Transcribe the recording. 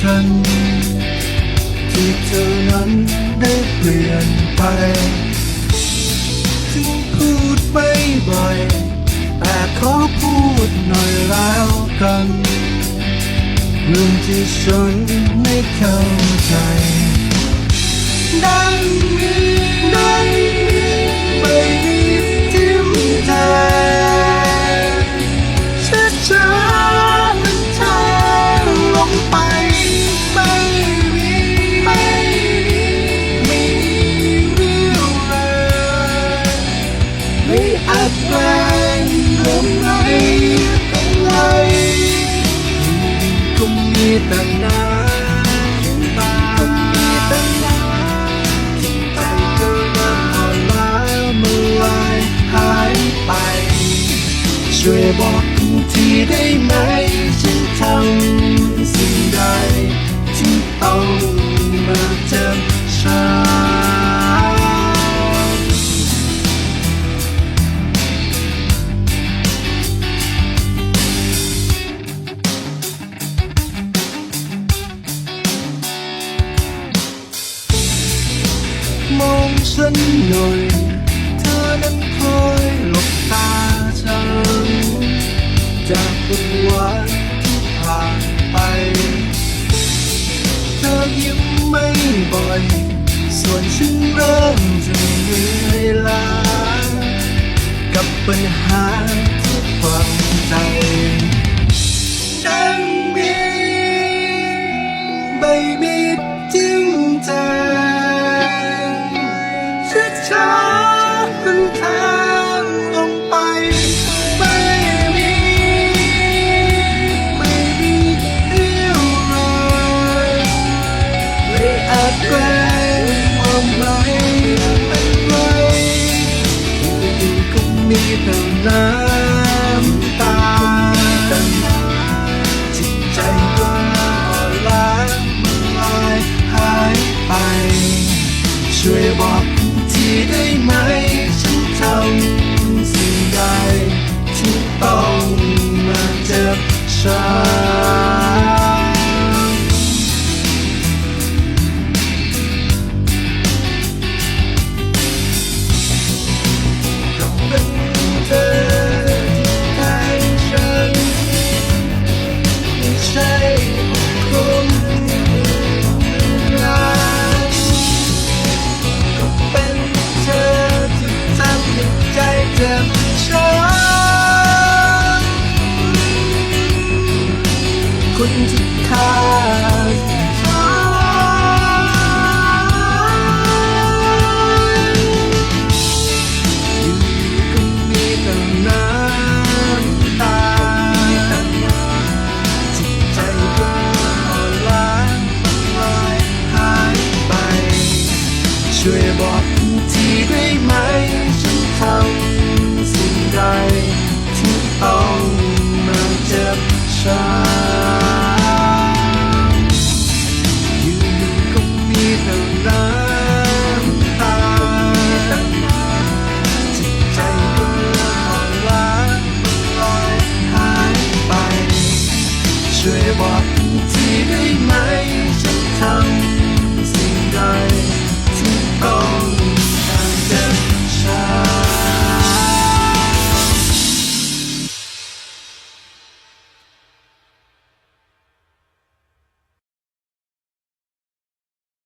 ฉันที่เธอนั้นได้เปลี่ยนไปถึงพูดไม่บ่อยแต่ขอพูดหน่อยแล้วกันเรื่องที่ฉันไม่เข้าใจดังนี้ไม่มีทิมแทงช้ามันเธอลงไปไม่มีเรื่องเลยไม่อาจแปลงลงไหนต้องไหลคงมีแต่น้ำตาที่ใจเธอนั้นอ่อนล้าเมื่อไหร่หายไปช่วยบอกทีได้ไหมฉันทำสิ่งใดที่ต้องมาเจอฉันมองฉันหน่อยเธอนั้นคอยหลบตาฉันจากวันวานที่ผ่านไปเธอยิ้มไม่บ่อยส่วนฉันเริ่มจะเหนื่อยล้ากับปัญหาที่ฝังใจดังมีไม่มีทิ้งใจช้าเป็นทางลงไปไม่มีเรี่ยวแรงไม่อาจแกล้งความหมายเป็นไรคงมีแต่น้ำตาจิตใจก็อ่อนล้าเมื่อไหร่หายไปช่วยบอกที่ได้ไหมฉันทำสิ่งใดที่ต้องมาเจ็บช้ำ